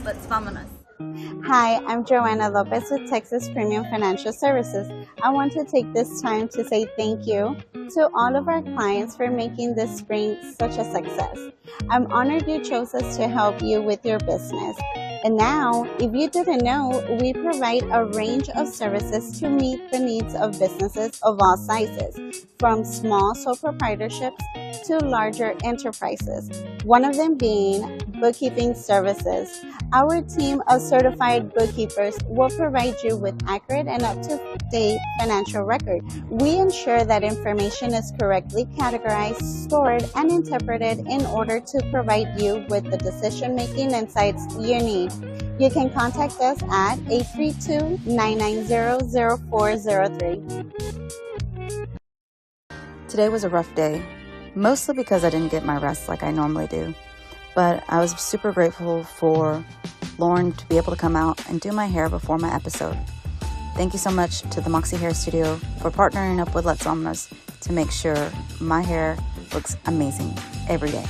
Let's vamonos. Hi, I'm Joanna Lopez with Texas Premium Financial Services. I want to take this time to say thank you to all of our clients for making this spring such a success. I'm honored you chose us to help you with your business. And now, if you didn't know, we provide a range of services to meet the needs of businesses of all sizes, from small sole proprietorships to larger enterprises, one of them being bookkeeping services. Our team of certified bookkeepers will provide you with accurate and up-to-date financial record. We ensure that information is correctly categorized, stored, and interpreted in order to provide you with the decision-making insights you need. You can contact us at 832-990-0403. Today was a rough day, mostly because I didn't get my rest like I normally do. But I was super grateful for Lauren to be able to come out and do my hair before my episode. Thank you so much to the Moxie Hair Studio for partnering up with Let's Vamonos to make sure my hair looks amazing every day.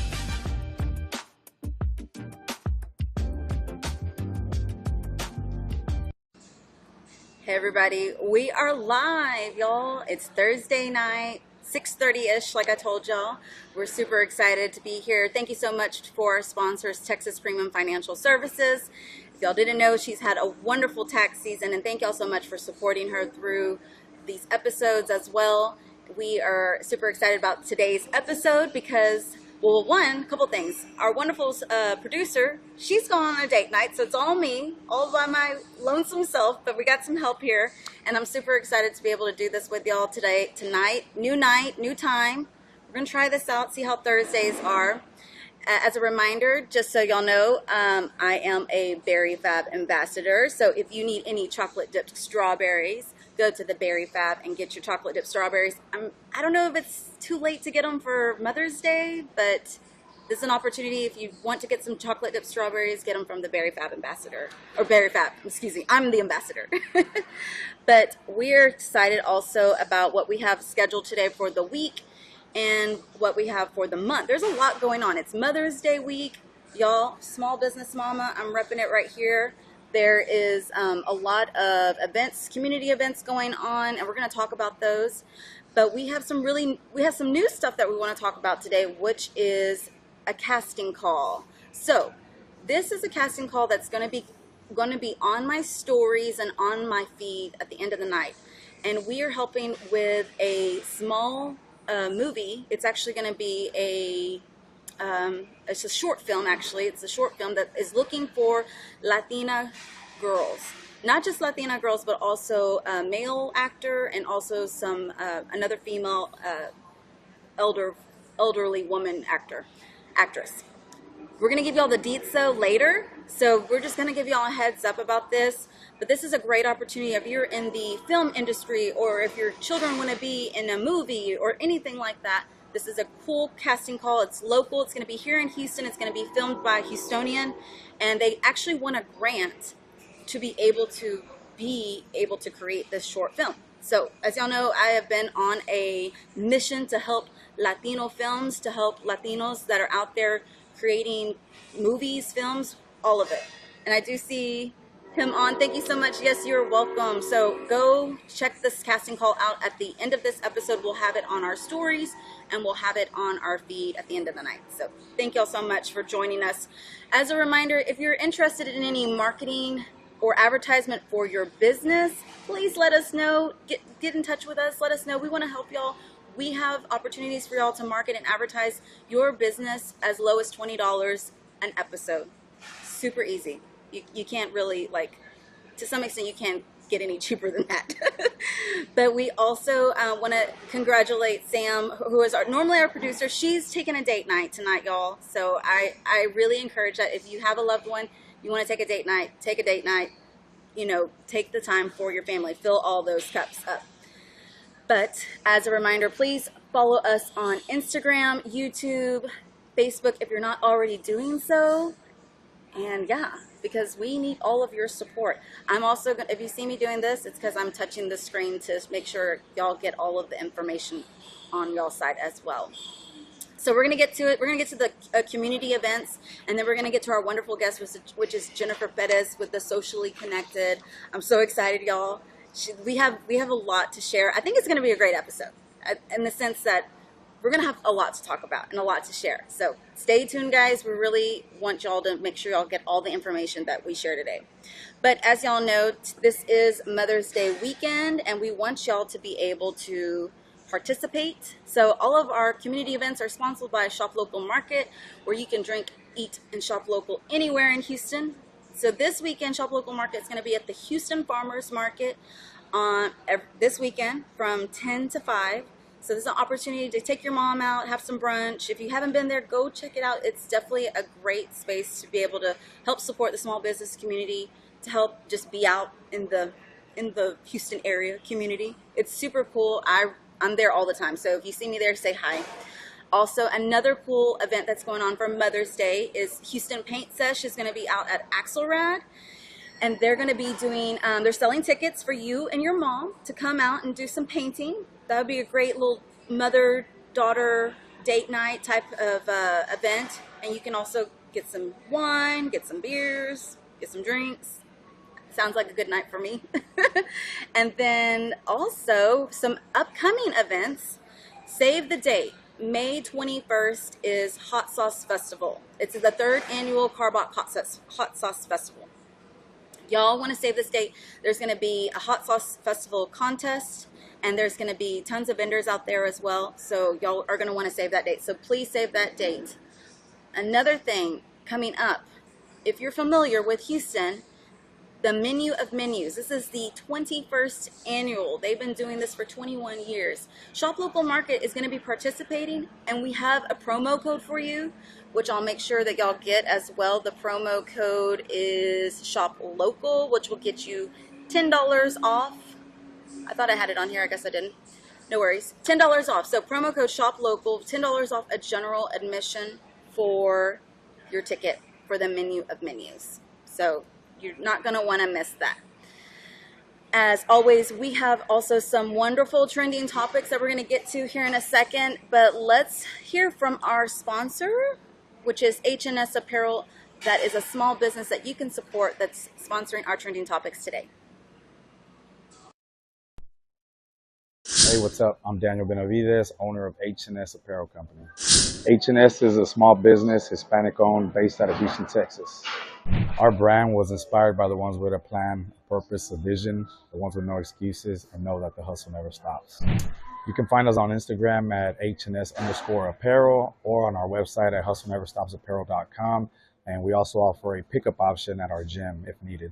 Hey everybody, we are live, y'all. It's Thursday night, 6:30-ish, like I told y'all. We're super excited to be here. Thank you so much for our sponsors, Texas Premium Financial Services. If y'all didn't know, she's had a wonderful tax season, and thank y'all so much for supporting her through these episodes as well. We are super excited about today's episode because, well, a couple things. Our wonderful producer, she's going on a date night, so it's all me, all by my lonesome self, but we got some help here, and I'm super excited to be able to do this with y'all tonight, new time. We're going to try this out, see how Thursdays are. As a reminder, just so y'all know, I am a Berry Fab ambassador, so if you need any chocolate dipped strawberries, go to the Berry Fab and get your chocolate dipped strawberries. I don't know if it's too late to get them for Mother's Day, but this is an opportunity. If you want to get some chocolate dipped strawberries, get them from the Berry Fab ambassador, or Berry Fab, excuse me, I'm the ambassador. But we're excited also about what we have scheduled today for the week and what we have for the month. There's a lot going on. It's Mother's Day week, y'all. Small business mama, I'm repping it right here. There is a lot of events, community events going on, and we're going to talk about those. But we have some new stuff that we want to talk about today, which is a casting call. So this is a casting call that's going to be on my stories and on my feed at the end of the night. And we are helping with a small movie. It's actually going to be it's a short film, actually. It's a short film that is looking for Latina girls. Not just Latina girls, but also a male actor and also some another female elderly woman actress. We're going to give y'all the deets though later, so we're just going to give y'all a heads up about this. But this is a great opportunity if you're in the film industry or if your children want to be in a movie or anything like that. This is a cool casting call. It's local. It's going to be here in Houston. It's going to be filmed by Houstonian, and they actually won a grant to be able to create this short film. So as y'all know, I have been on a mission to help Latino films, to help Latinos that are out there creating movies, films, all of it. And I do see him on. Thank you so much. Yes, you're welcome. So go check this casting call out at the end of this episode. We'll have it on our stories and we'll have it on our feed at the end of the night. So thank y'all so much for joining us. As a reminder, if you're interested in any marketing or advertisement for your business, please let us know. Get in touch with us. Let us know. We want to help y'all. We have opportunities for y'all to market and advertise your business as low as $20 an episode. Super easy. You can't really, to some extent, you can't get any cheaper than that. But we also want to congratulate Sam, who is normally our producer. She's taking a date night tonight, y'all. So I really encourage that if you have a loved one, you want to take a date night, take a date night. Take the time for your family. Fill all those cups up. But as a reminder, please follow us on Instagram, YouTube, Facebook if you're not already doing so. And yeah, because we need all of your support. I'm also, if you see me doing this, it's because I'm touching the screen to make sure y'all get all of the information on y'all side as well. So we're going to get to it. We're going to get to the community events, and then we're going to get to our wonderful guest, which is Jennifer Perez with the Socially Connected. I'm so excited, y'all. We have a lot to share. I think it's going to be a great episode in the sense that we're going to have a lot to talk about and a lot to share. So stay tuned, guys. We really want y'all to make sure y'all get all the information that we share today. But as y'all know, this is Mother's Day weekend, and we want y'all to be able to participate. So all of our community events are sponsored by Shop Local Market, where you can drink, eat, and shop local anywhere in Houston. So this weekend, Shop Local Market is going to be at the Houston Farmers Market on this weekend from 10 to 5. So there's an opportunity to take your mom out, have some brunch. If you haven't been there, go check it out. It's definitely a great space to be able to help support the small business community, to help just be out in the Houston area community. It's super cool. I'm there all the time, so if you see me there, say hi. Also, another cool event that's going on for Mother's Day is Houston Paint Sesh is going to be out at Axelrad, and they're going to be doing, they're selling tickets for you and your mom to come out and do some painting. That would be a great little mother-daughter date night type of event, and you can also get some wine, get some beers, get some drinks. Sounds like a good night for me. And then also some upcoming events. Save the date. May 21st is Hot Sauce Festival. It's the 3rd annual Carbach Hot Sauce Festival. Y'all want to save this date. There's going to be a Hot Sauce Festival contest, and there's going to be tons of vendors out there as well. So y'all are going to want to save that date. So please save that date. Another thing coming up, if you're familiar with Houston, the Menu of Menus. This is the 21st annual. They've been doing this for 21 years. Shop Local Market is going to be participating, and we have a promo code for you, which I'll make sure that y'all get as well. The promo code is Shop Local, which will get you $10 off. I thought I had it on here. I guess I didn't. No worries. $10 off. So promo code Shop Local, $10 off a general admission for your ticket for the Menu of Menus. So you're not going to want to miss that. As always, we have also some wonderful trending topics that we're going to get to here in a second, but let's hear from our sponsor, which is H&S Apparel. That is a small business that you can support that's sponsoring our trending topics today. Hey, what's up? I'm Daniel Benavides, owner of H&S Apparel Company. H&S is a small business, Hispanic-owned, based out of Houston, Texas. Our brand was inspired by the ones with a plan, a purpose, a vision, the ones with no excuses, and know that the hustle never stops. You can find us on Instagram at hns_apparel or on our website at hustleneverstopsapparel.com. And we also offer a pickup option at our gym if needed.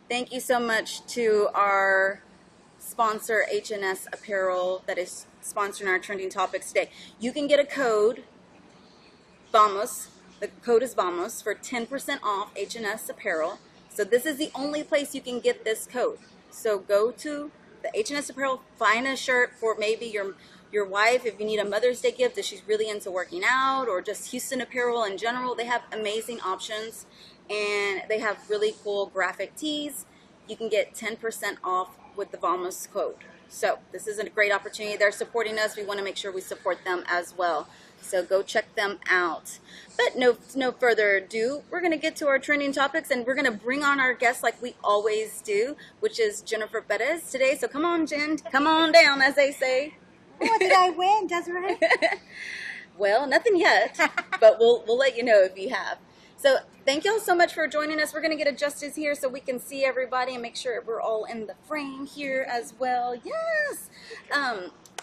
Thank you so much to our sponsor, H&S Apparel, that is sponsoring our trending topics today. You can get a code, Vamos. The code is Vamos for 10% off H&S Apparel. So this is the only place you can get this code. So go to the H&S Apparel, find a shirt for maybe your wife if you need a Mother's Day gift if she's really into working out, or just Houston Apparel in general. They have amazing options, and they have really cool graphic tees. You can get 10% off with the Vamos code. So this is a great opportunity. They're supporting us. We want to make sure we support them as well. So go check them out. But no further ado, we're going to get to our trending topics, and we're going to bring on our guest like we always do, which is Jennifer Perez today. So come on, Jen. Come on down, as they say. Oh, did I win, Desiree? Well, nothing yet, but we'll let you know if you have. So thank y'all so much for joining us. We're going to get adjusted here so we can see everybody and make sure we're all in the frame here as well. Yes.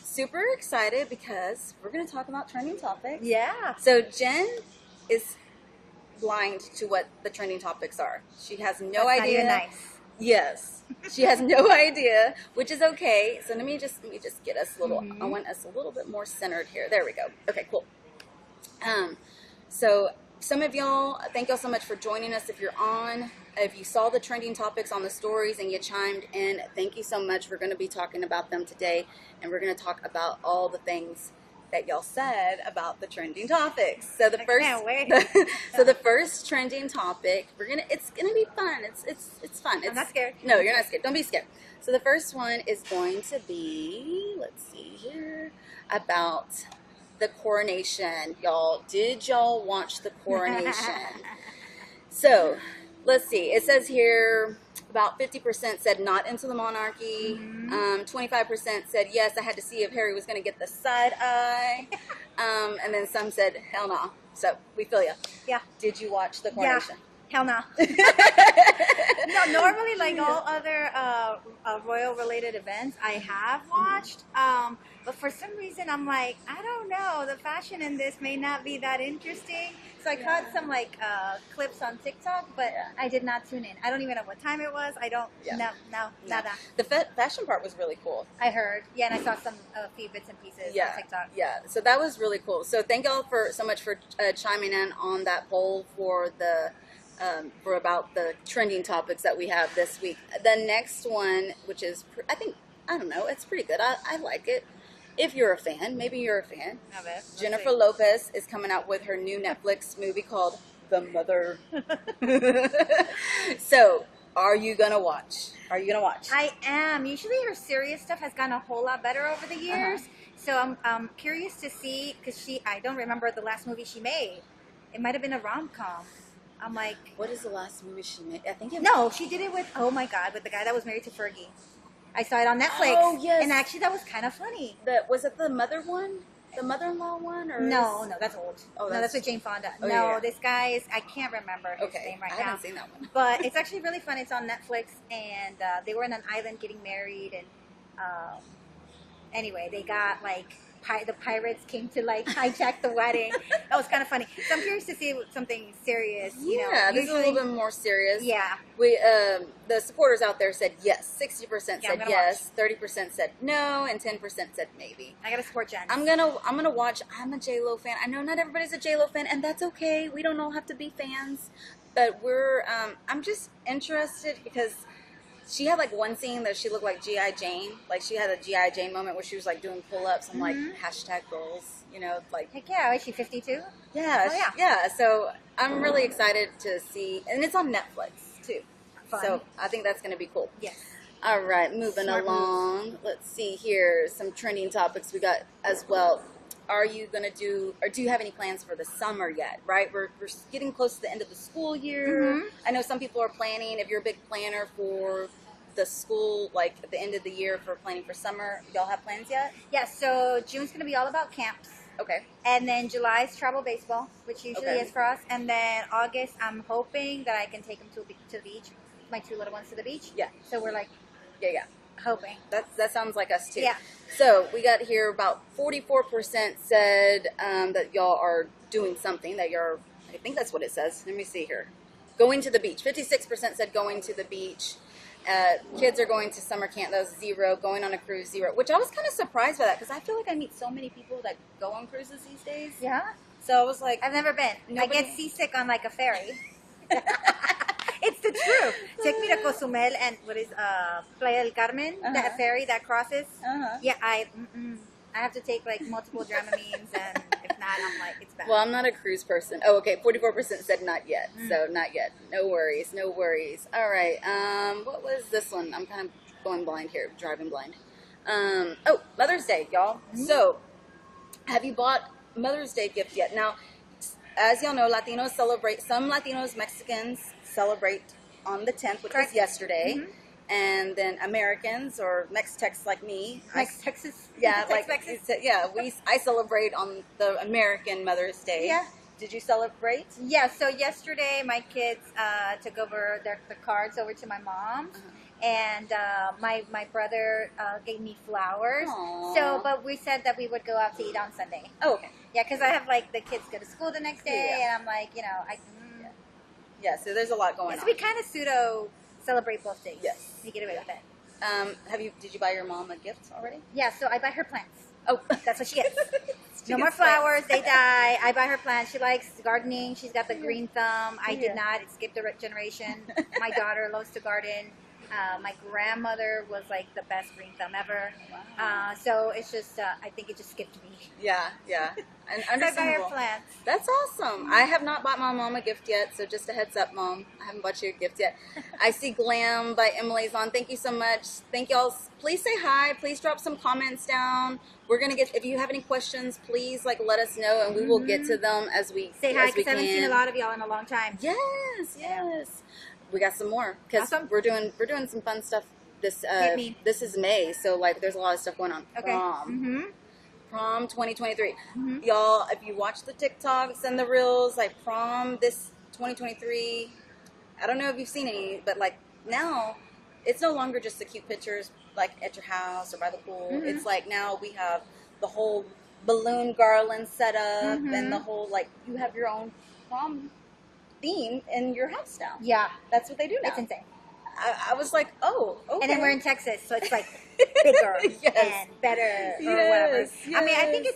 Super excited because we're going to talk about trending topics. Yeah. So Jen is blind to what the trending topics are. She has no idea. Not even nice. Yes. She has no idea, which is okay. So let me just get us a little, I want us a little bit more centered here. There we go. Okay, cool. So some of y'all, thank y'all so much for joining us. If you're on, if you saw the trending topics on the stories and you chimed in, thank you so much. We're going to be talking about them today, and we're going to talk about all the things that y'all said about the trending topics. So the I first, can't wait. so the first trending topic, it's gonna be fun. It's fun. I'm not scared. No, you're not scared. Don't be scared. So the first one is going to be, let's see here, about the coronation. Y'all, did y'all watch the coronation? So let's see. It says here about 50% said not into the monarchy. 25% said yes, I had to see if Harry was going to get the side eye. And then some said hell no. So we feel you. Yeah. Did you watch the coronation? Hell no. No, normally, like all other royal related events, I have watched. But for some reason, I'm like, I don't know. The fashion in this may not be that interesting. So I caught some like clips on TikTok, but I did not tune in. I don't even know what time it was. I don't. No, nada. The fashion part was really cool. I heard. Yeah, and I saw some a few bits and pieces on TikTok. Yeah, so that was really cool. So thank y'all so much for chiming in on that poll for about the trending topics that we have this week. The next one, which is, I don't know, it's pretty good. I like it. If you're a fan, maybe you're a fan. Of it. Jennifer Lopez is coming out with her new Netflix movie called The Mother. So, are you going to watch? I am. Usually her serious stuff has gotten a whole lot better over the years. So I'm curious to see, because I don't remember the last movie she made. It might have been a rom-com. I'm like, what is the last movie she made? I think it was... No, she did it with, oh my God, with the guy that was married to Fergie. I saw it on Netflix. Oh, yes. And actually that was kind of funny. Was it the mother one? The mother-in-law one? Or No, that's old. Oh, that's with Jane Fonda. Oh, no, yeah. This guy is, I can't remember his name right now. I haven't seen that one. But it's actually really fun. It's on Netflix, and they were in an island getting married, and anyway, they got like the pirates came to like hijack the wedding. That was kind of funny. So I'm curious to see something serious. Yeah, this is a little bit more serious. Yeah. We the supporters out there said yes. 60% said yes. Watch. 30% said no, and 10% said maybe. I gotta support Jen. I'm gonna watch. I'm a J-Lo fan. I know not everybody's a J-Lo fan, and that's okay. We don't all have to be fans, but I'm just interested because she had like one scene that she looked like G.I. Jane. Like she had a G.I. Jane moment where she was like doing pull-ups and like hashtag goals. You know, like heck yeah, is she 52? Yeah, Oh, yeah. yeah. So I'm really excited to see, and it's on Netflix too. Fun. So I think that's going to be cool. Yes. All right, moving Smart along. moves. Let's see here. Some trending topics we got as well. Are you going to do you have any plans for the summer yet? Right, we're getting close to the end of the school year. I know some people are planning. If you're a big planner for the school, like at the end of the year for planning for summer, y'all have plans yet? Yeah. So June's gonna be all about camps. Okay. And then July's travel baseball, which usually Okay. is for us. And then August, I'm hoping that I can take them to the beach, my two little ones to the beach. Yeah. So we're like Yeah. hoping. That sounds like us too. Yeah. So we got here about 44% said that y'all are doing something that you're. I think that's what it says. Let me see here. Going to the beach. 56% said going to the beach. Kids are going to summer camp. That was 0. Going on a cruise, 0. Which I was kind of surprised by that because I feel like I meet so many people that go on cruises these days. Yeah. So I was like, I've never been. Nobody- I get seasick on like a ferry. It's the truth. Take me to Cozumel and what is Playa del Carmen, that ferry that crosses. Yeah, I have to take like multiple Dramamines, and if not, I'm like, it's bad. well, I'm not a cruise person. Oh, okay. 44% said not yet. So not yet. No worries. No worries. All right. What was this one? I'm kind of going blind here. Driving blind. Oh, Mother's Day, y'all. So, have you bought Mother's Day gift yet? Now, as y'all know, some Latinos, Mexicans celebrate on the 10th, which was yesterday. And then Americans or Mex-Tex like me. Texas. Yeah, Texas. I celebrate on the American Mother's Day. Yeah. Did you celebrate? Yeah, so yesterday my kids took over the cards over to my mom's, and my brother gave me flowers. Aww. So, but we said that we would go out to eat on Sunday. Oh, okay. Yeah, because I have like the kids go to school the next day, Yeah. and I'm like, Yeah, so there's a lot going so on. we kind of pseudo celebrate both days. Yes. We get away with it. Did you buy your mom a gift already? Yeah, so I buy her plants. Oh, That's what she gets. She No more gets plants. flowers, they die. I buy her plants. She likes gardening. She's got the green thumb. I Yeah. did not. It skipped a generation. My daughter loves to garden. My grandmother was like the best green thumb ever. So it's just, I think it just skipped me. Yeah. And So I buy her understandable. plants. That's awesome. I have not bought my mom a gift yet, so just a heads up, Mom. I haven't bought you a gift yet. I see Glam by Emily's on. Thank you so much. Thank y'all. Please say hi. Please drop some comments down. We're gonna get. If you have any questions, please let us know, and we will get to them as we Say hi, as we because I haven't seen a lot of y'all in a long time. Yes. We got some more because Awesome. we're doing some fun stuff. This Hit me. this is May, so like there's a lot of stuff going on. Okay. Prom 2023. Y'all, if you watch the TikToks and the reels, like prom this 2023, I don't know if you've seen any, but like now it's no longer just the cute pictures like at your house or by the pool. It's like now we have the whole balloon garland set up and the whole like you have your own prom theme in your house now. Yeah. That's what they do now. It's insane. I was like, oh, okay. And then we're in Texas, so it's like bigger Yes. and better or Yes, whatever. I mean, I think yes.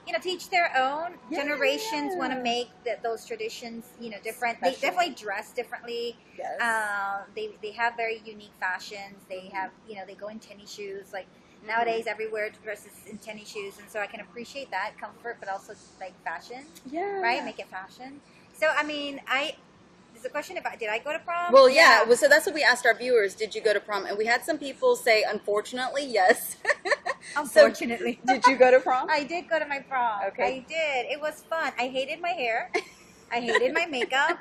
it's to each their own. Yeah. Generations want to make those traditions, different. Special. They definitely dress differently. Yes. They have very unique fashions. They have, they go in tennis shoes. Like nowadays, everywhere dresses in tennis shoes, and so I can appreciate that comfort, but also like fashion, Yeah. right? Make it fashion. So I mean, There's a question about did I go to prom? Well, yeah. Well, so that's what we asked our viewers. Did you go to prom? And we had some people say, unfortunately, yes. Unfortunately. So, did you go to prom? I did go to my prom. Okay. I did. It was fun. I hated my hair. I hated my makeup.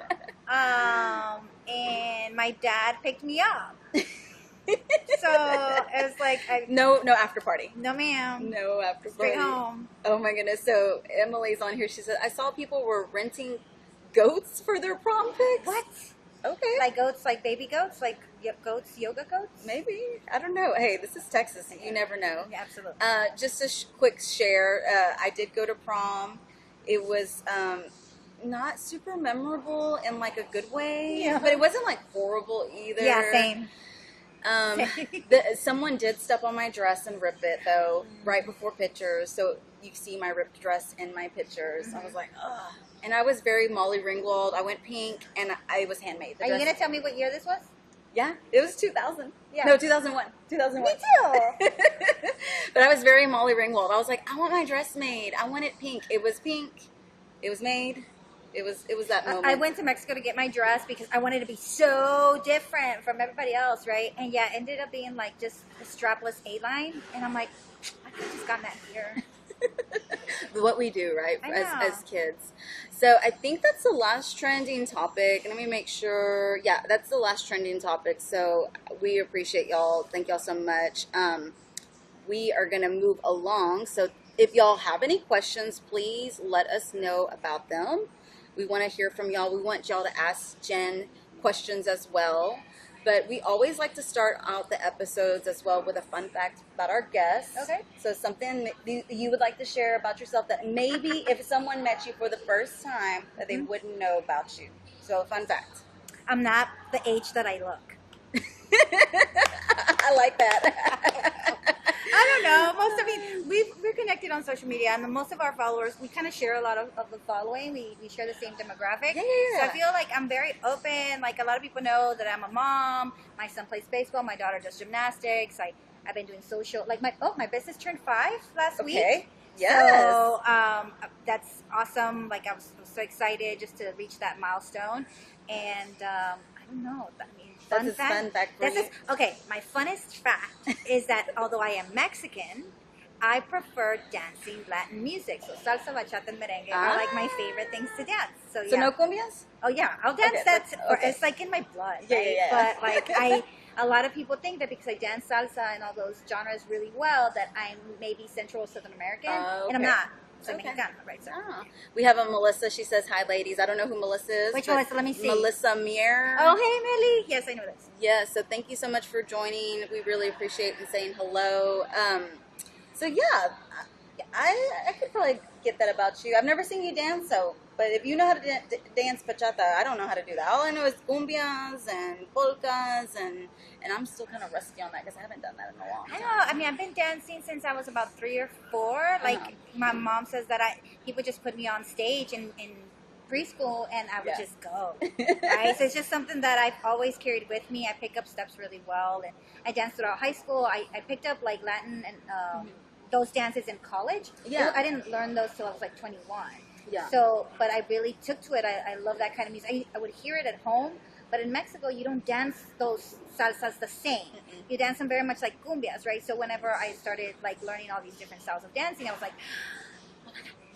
And my dad picked me up. So it was like, No after party. no ma'am. No after Straight party. home. Oh my goodness. So Emily's on here. She said, I saw people were renting goats for their prom pics. What? Okay. Like goats, like baby goats, like goats, yoga goats? Maybe. I don't know. Hey, this is Texas. You never know. Yeah, absolutely. Just a quick share. I did go to prom. It was not super memorable in like a good way, Yeah. but it wasn't like horrible either. Yeah, same. Someone did step on my dress and rip it though right before pictures, so you see my ripped dress in my pictures. I was like, ugh. And I was very Molly Ringwald. I went pink, and I was handmade. The Are you dress- going to tell me what year this was? Yeah, it was 2000. Yeah. No, 2001. 2001. Me too. But I was very Molly Ringwald. I was like, I want my dress made. I want it pink. It was pink. It was made. It was that moment. I went to Mexico to get my dress because I wanted to be so different from everybody else, right? And yeah, it ended up being like just a strapless A-line. And I'm like, I could have just gotten that here. What we do, right, I know. as kids. So I think that's the last trending topic. Let me make sure. Yeah, that's the last trending topic. So we appreciate y'all. Thank y'all so much. We are going to move along. So if y'all have any questions, please let us know about them. We want to hear from y'all. We want y'all to ask Jen questions as well. But we always like to start out the episodes as well with a fun fact about our guests. Okay. So something that you would like to share about yourself that maybe if someone met you for the first time that they wouldn't know about you. So a fun fact. I'm not the age that I look. I like that. I don't know. We're connected on social media, and most of our followers, we kind of share a lot of the following. We share the same demographic. Yeah. So I feel like I'm very open. Like a lot of people know that I'm a mom. My son plays baseball. My daughter does gymnastics. I've been doing social. Like my business turned 5 last week. Okay. Yes. So that's awesome. Like I was so excited just to reach that milestone. And I don't know. I mean, That's a fun fact for you. Okay, my funnest fact is that although I am Mexican, I prefer dancing Latin music. So salsa, bachata, and merengue are like my favorite things to dance. So So yeah. no cumbias? Oh yeah, I'll dance Okay, that. okay. It's like in my blood, Yeah, right? yeah. But like a lot of people think that because I dance salsa and all those genres really well, that I'm maybe Central or Southern American, and I'm Okay. not. So Okay. Mexicana, right? So. Ah. We have a Melissa. She says, hi, ladies. I don't know who Melissa is. Which but Melissa? Let me see. Melissa Muir. Oh, hey, Millie. Yes, I know this. Yeah, so thank you so much for joining. We really appreciate you saying hello. So yeah, I could probably get that about you. I've never seen you dance, but if you know how to dance bachata, I don't know how to do that. All I know is cumbias and polkas, and I'm still kind of rusty on that because I haven't done that in a long I time. know. I mean, I've been dancing since I was about 3 or 4. Like my mom says that he would just put me on stage and preschool, and I would Yeah. just go. Right, so it's just something that I've always carried with me. I pick up steps really well, and I danced throughout high school. I picked up like Latin and those dances in college. Yeah. I didn't learn those till I was like 21. Yeah. So, but I really took to it. I love that kind of music. I would hear it at home, but in Mexico, you don't dance those salsas the same. You dance them very much like cumbias, right? So whenever I started like learning all these different styles of dancing, I was like,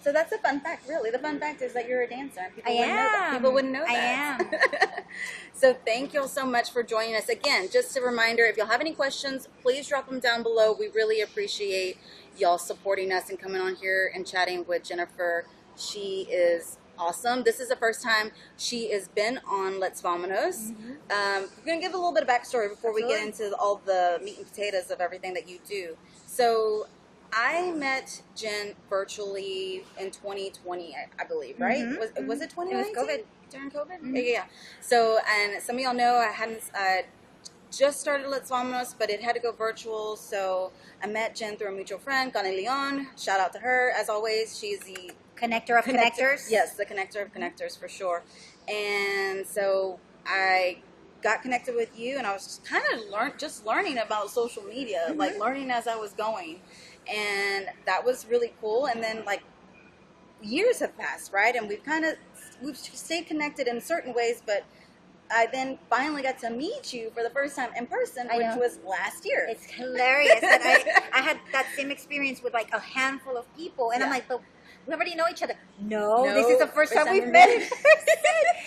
So that's a fun fact, really. The fun fact is that you're a dancer. And people I wouldn't know that. am. People wouldn't know I that. So thank you all so much for joining us. Again, just a reminder, if y'all have any questions, please drop them down below. We really appreciate y'all supporting us and coming on here and chatting with Jennifer. She is awesome. This is the first time she has been on Let's Vamonos. We're going to give a little bit of backstory before we get into all the meat and potatoes of everything that you do. So I met Jen virtually in 2020, I believe, right? Was it 2019? It was COVID. During COVID? Yeah. So, and some of y'all know I hadn't just started Let's Vamonos, but it had to go virtual. So I met Jen through a mutual friend, Connie Leon. Shout out to her. As always, she's the connector of connectors. Yes, the connector of connectors for sure. And so I got connected with you, and I was kind of just learning about social media, like learning as I was going. And that was really cool. And then like years have passed, right? And we've stayed connected in certain ways, but I then finally got to meet you for the first time in person, which was last year. It's hilarious. And I had that same experience with like a handful of people, and I'm like, but we already know each other. No, this is the first time we've met in person.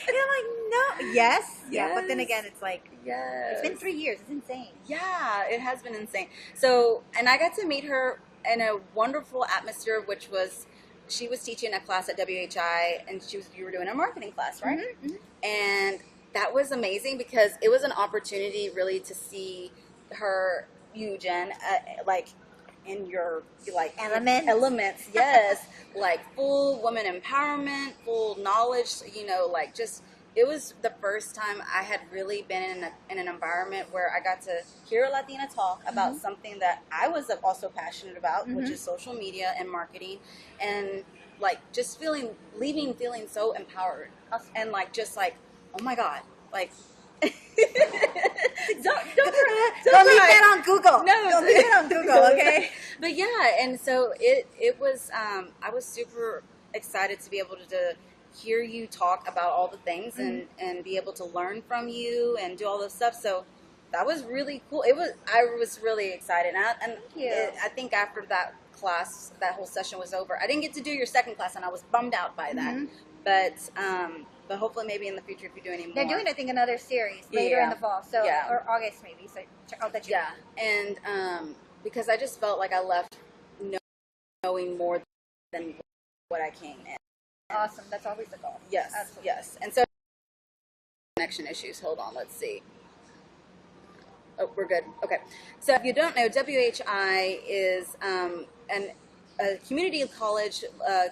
And I'm like, no, yes, yeah. But then again, it's like, it's been 3 years. It's insane. Yeah, it has been insane. So, and I got to meet her in a wonderful atmosphere, which was, she was teaching a class at WHI, and you were doing a marketing class, right? And that was amazing because it was an opportunity really to see you, Jen, like in your elements, yes, like full woman empowerment, full knowledge, like just, it was the first time I had really been in an environment where I got to hear a Latina talk about something that I was also passionate about, which is social media and marketing, and like just leaving feeling so empowered, and like just like, oh my God, like don't leave that on Google. No, don't leave it on Google, okay? But yeah, and so it was. I was super excited to be able to hear you talk about all the things and be able to learn from you and do all this stuff. So that was really cool. I was really excited, and I think after that class, that whole session was over, I didn't get to do your second class, and I was bummed out by that. But hopefully maybe in the future if you do any more. They're doing, I think, another series later in the fall, so or August maybe. So I'll let you know. And because I just felt like I left knowing more than what I came in. Awesome, that's always the goal. Yes, absolutely. Yes. And so connection issues. Hold on, let's see. Oh, we're good. Okay. So if you don't know, WHI is a community college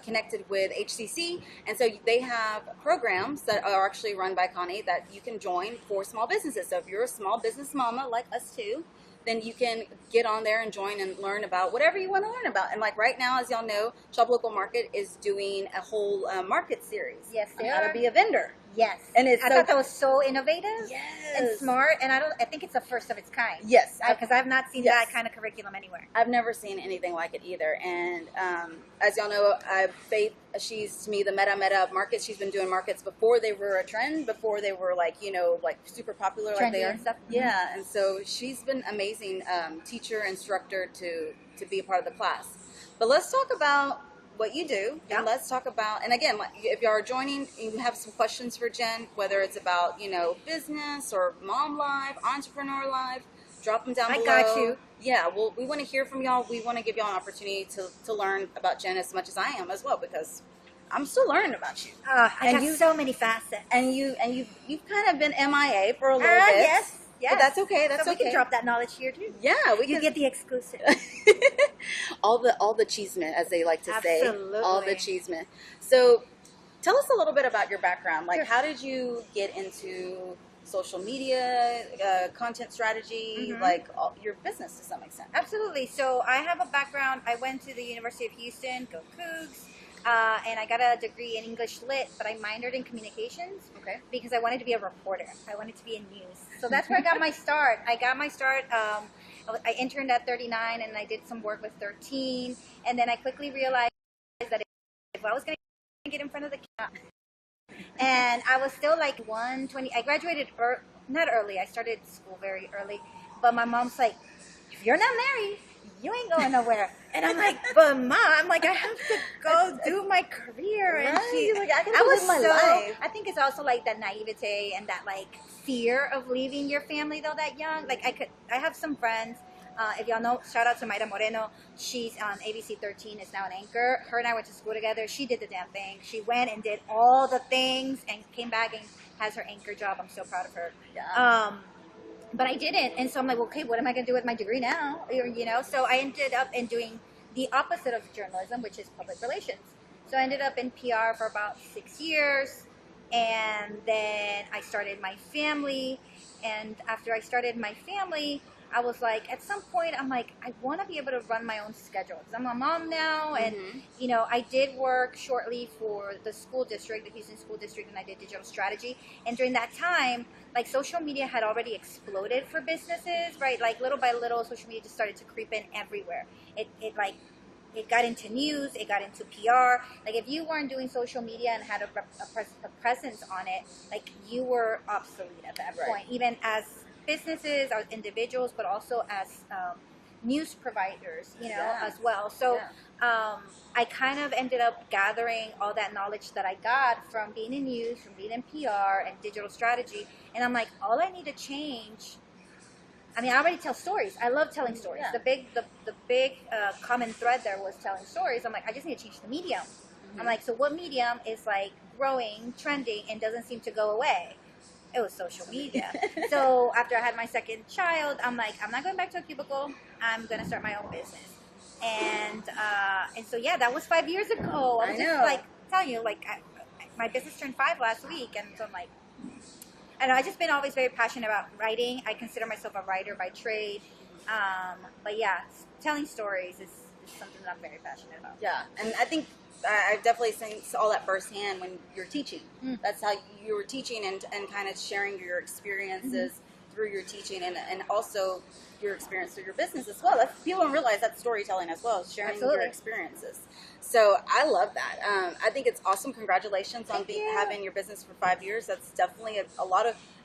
connected with HCC, and so they have programs that are actually run by Connie that you can join for small businesses. So if you're a small business mama like us too, then you can get on there and join and learn about whatever you want to learn about. And like right now, as y'all know, Shop Local Market is doing a whole market series. Yes, they on how are. to be a vendor. Yes, and I thought that was so innovative and Yes. smart, and I think it's the first of its kind. Yes, because I've not seen that kind of curriculum anywhere. I've never seen anything like it either. And as y'all know, Faith, she's to me the meta of markets. She's been doing markets before they were a trend, before they were like super popular like they are. And stuff. Yeah, and so she's been amazing teacher, instructor to be a part of the class. But let's talk about what you do, and let's talk about, and again, if you are joining, you have some questions for Jen, whether it's about, business or mom life, entrepreneur life, drop them down below. I got you. Yeah, well, we want to hear from y'all. We want to give y'all an opportunity to learn about Jen as much as I am as well, because I'm still learning about you. I got so many facets. And you've kind of been MIA for a little bit. Yes. But that's okay. That's so okay. We can drop that knowledge here too. Yeah, You get the exclusive. all the cheeseman, as they like to say. Absolutely. All the cheeseman. So, tell us a little bit about your background. Like, how did you get into social media, content strategy, like your business to some extent? Absolutely. So I have a background. I went to the University of Houston. Go Cougs. and I got a degree in English Lit, but I minored in communications because I wanted to be a reporter. I wanted to be in news. So that's where I got my start. I interned at 39, and I did some work with 13, and then I quickly realized that if I was going to get in front of the camera, and I was still like 120. I graduated not early. I started school very early, but my mom's like, if you're not married, you ain't going nowhere. And I'm like, but Mom, I'm like, I have to go do my career. And Right? Like, I gotta live my life. I think it's also like that naivete and that like fear of leaving your family though that young. Like I have some friends. If y'all know, shout out to Mayra Moreno. She's on ABC 13, is now an anchor. Her and I went to school together. She did the damn thing. She went and did all the things and came back and has her anchor job. I'm so proud of her. Yeah. But I didn't. And so I'm like, okay, what am I going to do with my degree now? You know, so I ended up in doing the opposite of journalism, which is public relations. So I ended up in PR for about 6 years. And then I started my family. And after I started my family, I was like, at some point, I'm like, I want to be able to run my own schedule. Because I'm a mom now, and, you know, I did work shortly for the school district, the Houston School District, and I did digital strategy. And during that time, like, social media had already exploded for businesses, right? Like, little by little, social media just started to creep in everywhere. It got into news, it got into PR. Like, if you weren't doing social media and had a presence on it, like, you were obsolete at that point, even as businesses, as individuals, but also as news providers, you know, as well. So I kind of ended up gathering all that knowledge that I got from being in news, from being in PR and digital strategy. And I'm like, all I need to change. I mean, I already tell stories. I love telling stories. The big common thread there was telling stories. I'm like, I just need to change the medium. I'm like, so what medium is like growing, trending, and doesn't seem to go away? It was social media. So after I had my second child, I'm like, I'm not going back to a cubicle. I'm going to start my own business. And so, yeah, that was 5 years ago. I was just like telling you, like, my business turned 5 last week. And so I'm like, I know, I've just been always very passionate about writing. I consider myself a writer by trade. But yeah, telling stories is something that I'm very passionate about. Yeah, and I think I've definitely seen all that firsthand when you're teaching. That's how you were teaching and kind of sharing your experiences through your teaching and also your experience through your business as well. People don't realize that's storytelling as well, sharing your experiences. So I love that. I think it's awesome. Congratulations on having your business for 5 years. That's definitely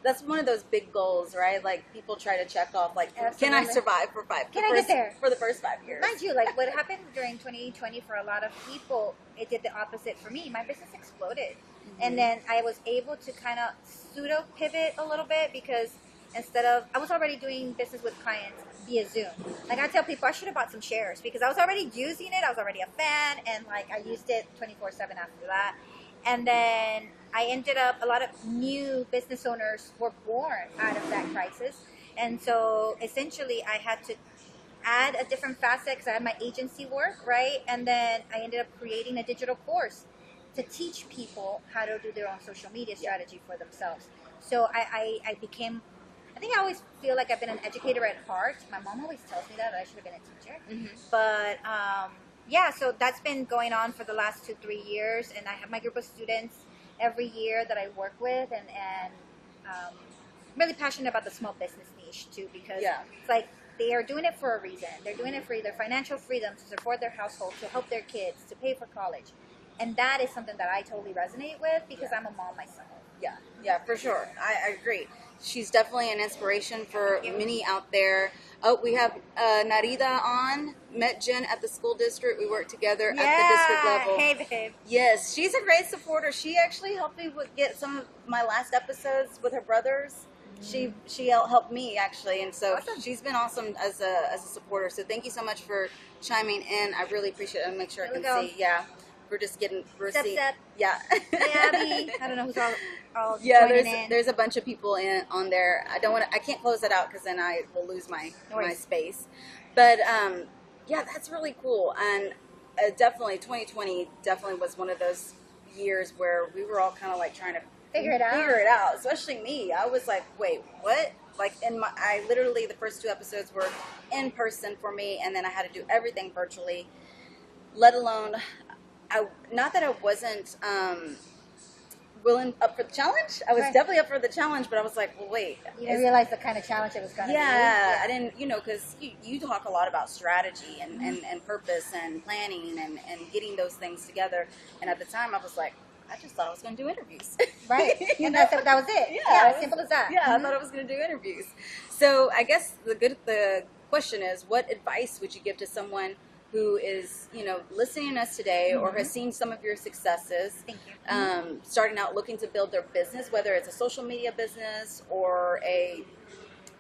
that's one of those big goals, right? Like people try to check off, like, can I survive for the first 5 years? Mind you, like what happened during 2020 for a lot of people, it did the opposite for me. My business exploded. And then I was able to kind of pseudo pivot a little bit because I was already doing business with clients via Zoom. Like I tell people I should have bought some shares because I was already using it. I was already a fan and like I used it 24/7 after that. And then I ended up, a lot of new business owners were born out of that crisis. And so essentially I had to add a different facet because I had my agency work, right? And then I ended up creating a digital course to teach people how to do their own social media strategy for themselves. So I became, I think I always feel like I've been an educator at heart. My mom always tells me that I should have been a teacher. But yeah, so that's been going on for the last 2-3 years. And I have my group of students every year that I work with. And I'm really passionate about the small business niche too, because it's like they are doing it for a reason. They're doing it for either financial freedom, to support their household, to help their kids, to pay for college. And that is something that I totally resonate with because I'm a mom myself. Yeah, for sure. I agree. She's definitely an inspiration for many out there. Oh, we have Narida on. Met Jen at the school district. We worked together at the district level. Hey, babe. Yes, she's a great supporter. She actually helped me get some of my last episodes with her brothers. She helped me actually, and so she's been awesome as a supporter. So thank you so much for chiming in. I really appreciate it. I'll make sure I can see. Yeah. We're just getting Step. Yeah. Hey, Abby. I don't know who's all joining in. There's a bunch of people on there. I can't close it out because then I will lose my space. But yeah, that's really cool. And definitely 2020 definitely was one of those years where we were all kind of like trying to figure it out. Especially me. I was like, wait, what? Like I literally, the first 2 episodes were in person for me, and then I had to do everything virtually, let alone not that I wasn't willing up for the challenge. I was Right. definitely up for the challenge, but I was like, well, wait. You didn't realize the kind of challenge it was going to be. Yeah, I didn't, because you talk a lot about strategy and purpose and planning and getting those things together. And at the time, I was like, I just thought I was going to do interviews. Right. You And know? that was it. Yeah, Simple as that. Yeah, I thought I was going to do interviews. So I guess the question is, what advice would you give to someone who is, listening to us today or has seen some of your successes, Thank you. starting out looking to build their business, whether it's a social media business or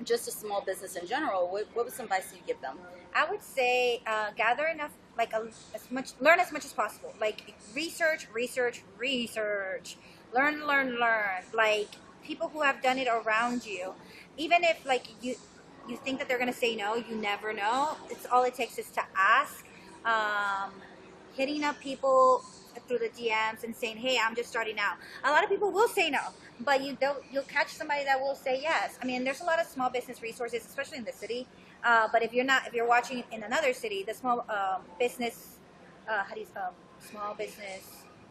just a small business in general? What was some advice you give them? I would say gather enough, learn as much as possible. Like research, learn. Like people who have done it around you, even if like you think that they're gonna say no, you never know. It's all it takes is to ask. Hitting up people through the DMs and saying, "Hey, I'm just starting out." A lot of people will say no, but you'll catch somebody that will say yes. I mean, there's a lot of small business resources, especially in the city. But if you're watching in another city, the small business, small business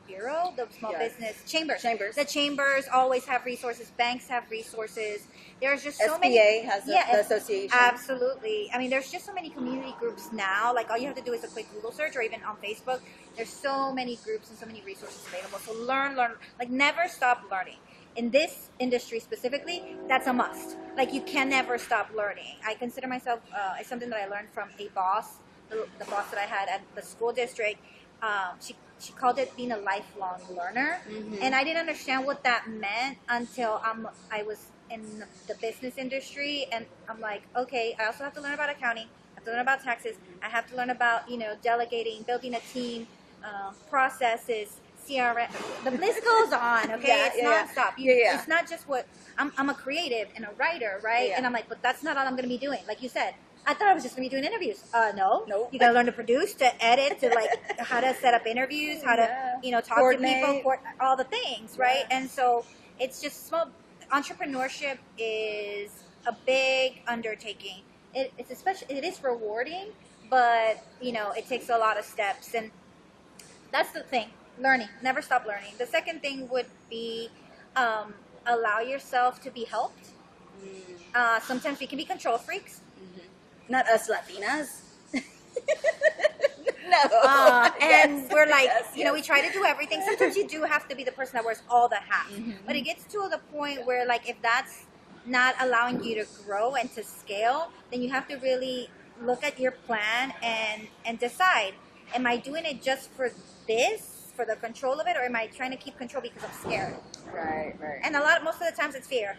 bureau, the small business chambers. The chambers always have resources. Banks have resources. There's just so many. SBA has the association. Absolutely. I mean, there's just so many community groups now. Like all you have to do is a quick Google search, or even on Facebook. There's so many groups and so many resources available. So learn. Like never stop learning. In this industry specifically, that's a must. Like you can never stop learning. I consider myself as something that I learned from a boss, the boss that I had at the school district. She called it being a lifelong learner, and I didn't understand what that meant until I was in the business industry, and I'm like, okay, I also have to learn about accounting. I have to learn about taxes. I have to learn about delegating, building a team, processes. CRM, the list goes on, okay? It's nonstop. It's not just what I'm a creative and a writer, right? And I'm like, but that's not all I'm going to be doing. Like you said, I thought I was just going to be doing interviews. No. You got to learn to produce, to edit, to like how to set up interviews, how to talk Coordinate. to people, all the things, right? And so it's just small. Entrepreneurship is a big undertaking. It is rewarding, but it takes a lot of steps, and that's the thing. Learning. Never stop learning. The second thing would be allow yourself to be helped. Sometimes we can be control freaks. Not us Latinas. No. And we're like, we try to do everything. Sometimes you do have to be the person that wears all the hats. But it gets to the point where, like, if that's not allowing you to grow and to scale, then you have to really look at your plan and decide, am I doing it just for this? For the control of it, or am I trying to keep control because I'm scared? Right. And most of the times it's fear,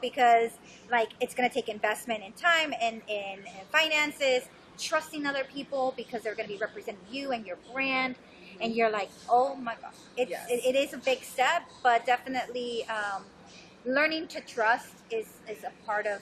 because like it's going to take investment in time and in finances, trusting other people because they're going to be representing you and your brand, and you're like, oh my gosh, it is a big step, but definitely learning to trust is a part of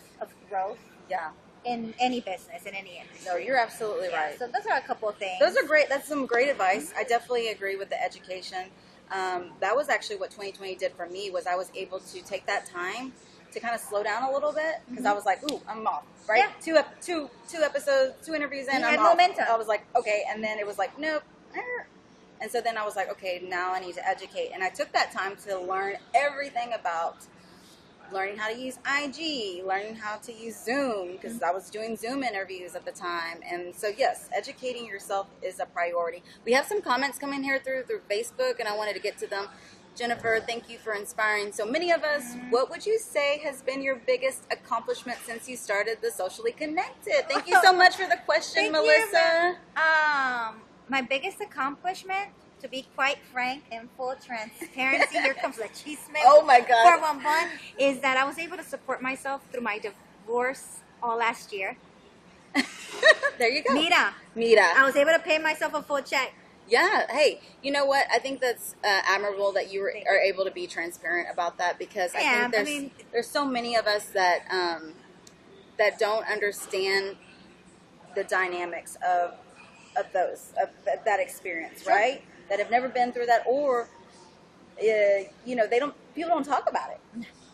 growth. Yeah. In any business, in any industry. No, you're absolutely right. So those are a couple of things. Those are great. That's some great advice. I definitely agree with the education. That was actually what 2020 did for me, was I was able to take that time to kind of slow down a little bit, because I was like, ooh, I'm off, right? Yeah. Two episodes, 2 interviews in, You I'm had off. momentum. I was like, okay, and then it was like, nope. And so then I was like, okay, now I need to educate. And I took that time to learn everything about learning how to use IG, learning how to use Zoom, because I was doing Zoom interviews at the time. And so, yes, educating yourself is a priority. We have some comments coming here through Facebook, and I wanted to get to them. Jennifer, thank you for inspiring so many of us. What would you say has been your biggest accomplishment since you started the Socially Connected? Thank you so much for the question, Thank Melissa. You, my biggest accomplishment, to be quite frank and full transparency, here comes the chisme. Oh my God. 411, is that I was able to support myself through my divorce all last year. There you go. Mira. I was able to pay myself a full check. Yeah. Hey, you know what? I think that's admirable that you are able to be transparent about that, because I think there's so many of us that that don't understand the dynamics of that experience, Sure. right? That have never been through that, or people don't talk about it,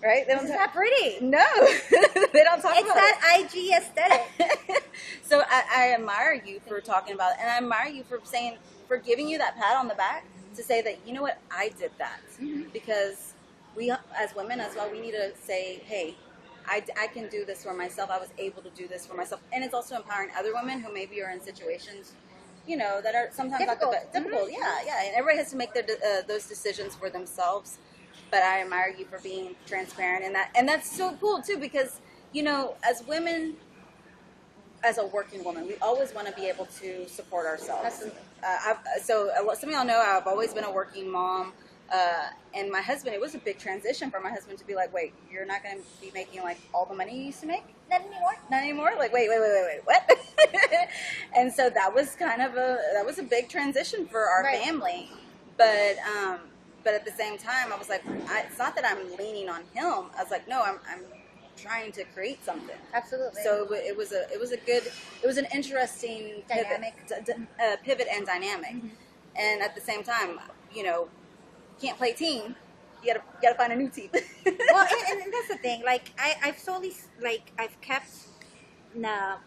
right? They don't. It's not pretty. No, they don't talk It's about that IG aesthetic. So I admire you for talking about it, and I admire you for saying for giving you that pat on the back to say that, you know what, I did that. Because we, as women as well, we need to say, hey, I can do this for myself. I was able to do this for myself. And it's also empowering other women who maybe are in situations, you know, that are sometimes Difficult. not the difficult. Yeah. And everybody has to make those decisions for themselves. But I admire you for being transparent in that. And that's so cool, too, because, you know, as women, as a working woman, we always want to be able to support ourselves. Absolutely. Some of y'all know I've always been a working mom. And my husband, it was a big transition for my husband to be like, wait, you're not going to be making like all the money you used to make? Not anymore. Not anymore? Like, wait, what? And so that was a big transition for our Right. family. But at the same time, I was like, it's not that I'm leaning on him. I was like, no, I'm trying to create something. Absolutely. So it was an interesting Dynamic. pivot and dynamic. And at the same time, you know, you can't play team. You gotta find a new team. Well, and that's the thing. Like I've solely I've kept my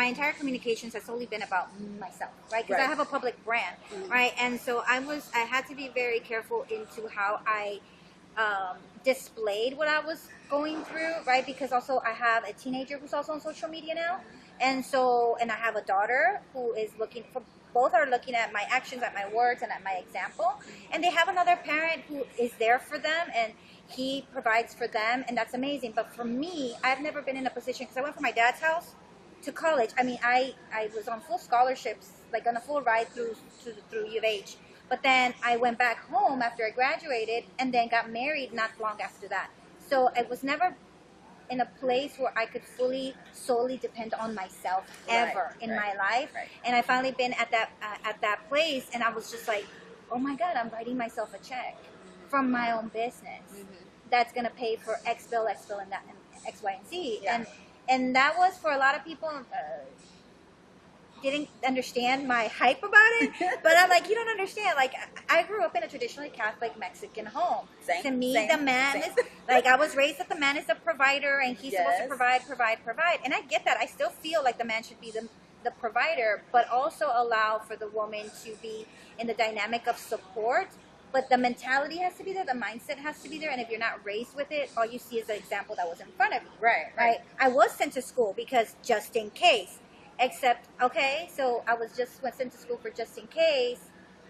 entire communications has solely been about myself, right? Because I have a public brand, right? And so I had to be very careful into how I displayed what I was going through, right? Because also I have a teenager who's also on social media now, and I have a daughter who is both are looking at my actions, at my words, and at my example. And they have another parent who is there for them, and he provides for them, and that's amazing. But for me, I've never been in a position, because I went from my dad's house to college. I mean, I was on full scholarships, like on a full ride through U of H. But then I went back home after I graduated, and then got married not long after that. So I was never in a place where I could solely depend on myself ever in my life. Right. And I finally been at that place, and I was just like, oh my God, I'm writing myself a check from my own business that's gonna pay for X bill, and that, and X, Y, and Z. Yeah. And that was, for a lot of people, didn't understand my hype about it. But I'm like, you don't understand. Like, I grew up in a traditionally Catholic Mexican home. Same, to me, same, the man same. is, like, I was raised that the man is a provider, and he's supposed to Yes. provide. And I get that. I still feel like the man should be the provider, but also allow for the woman to be in the dynamic of support. But the mentality has to be there, the mindset has to be there, and if you're not raised with it, all you see is the example that was in front of you. Right? I was sent to school because just in case. Except, okay, so I was sent to school for just in case,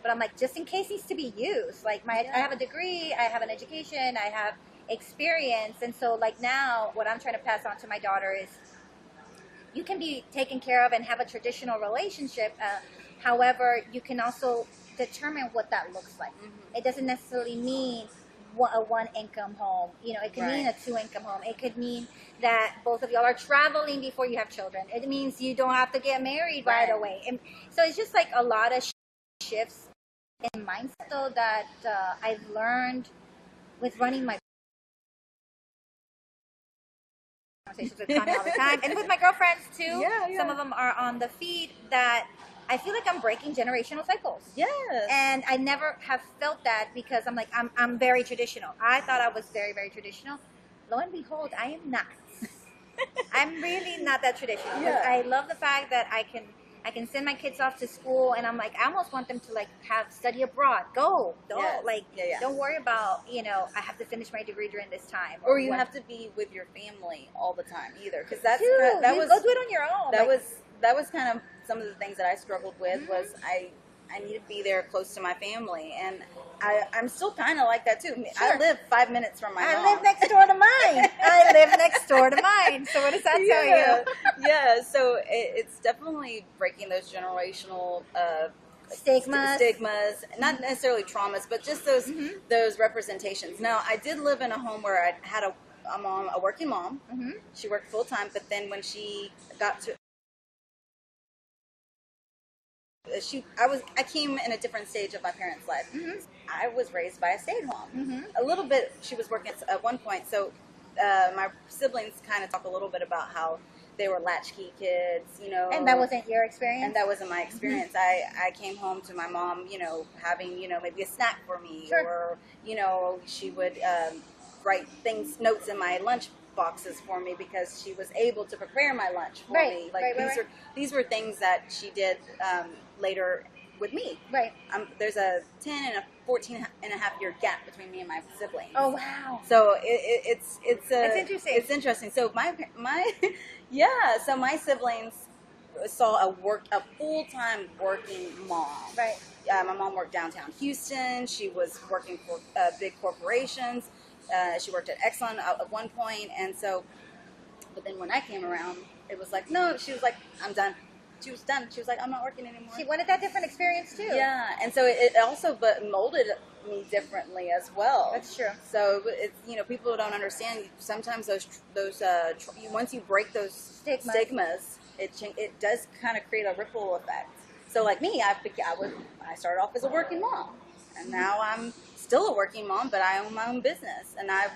but I'm like, just in case needs to be used. Like, I have a degree, I have an education, I have experience, and so like now, what I'm trying to pass on to my daughter is, you can be taken care of and have a traditional relationship. However, you can also determine what that looks like. It doesn't necessarily mean a one-income home. You know, it could mean a two-income home. It could mean that both of y'all are traveling before you have children. It means you don't have to get married right away. And so it's just like a lot of shifts in mindset, though, that I've learned with running my conversations with Connie all the time, and with my girlfriends too. Some of them are on the feed, that I feel like I'm breaking generational cycles. Yes. And I never have felt that, because I'm like, I'm very traditional. I thought I was very, very traditional. Lo and behold, I am not. I'm really not that traditional. Yeah. I love the fact that I can send my kids off to school, and I'm like, I almost want them to like study abroad. Go. Yes. Like, Yeah. don't worry about, I have to finish my degree during this time. Or you what- have to be with your family all the time either, because Dude, that you was go do it on your own. that was kind of some of the things that I struggled with. Was I need to be there close to my family, and I'm still kind of like that too. I live 5 minutes from my mom. I live next door to mine. So what does that tell you? Yeah, so it's definitely breaking those generational stigmas, not necessarily traumas, but just those representations. Now, I did live in a home where I had a working mom. She worked full time, but then when she got to I came in a different stage of my parents' life. I was raised by a stay-at-home. A little bit, she was working at one point, so my siblings kind of talk a little bit about how they were latchkey kids, And that wasn't your experience? And that wasn't my experience. I came home to my mom, having, maybe a snack for me, or, she would write notes in my lunch boxes for me, because she was able to prepare my lunch for me. Like, these were things that she did later with me. Right. There's a 10 and a 14 and a half year gap between me and my siblings. Oh wow. So it's interesting. It's interesting. So my yeah. So my siblings saw a full time working mom. Right. My mom worked downtown Houston. She was working for big corporations. She worked at Exxon at one point, and so. But then when I came around, it was like no. She was like, I'm done. She was done. She was like, I'm not working anymore. She wanted that different experience too. Yeah, and so it also molded me differently as well. That's true. So it's people don't understand. Sometimes those once you break those stigmas, it does kind of create a ripple effect. So like me, I started off as a working mom, and now I'm still a working mom, but I own my own business, and I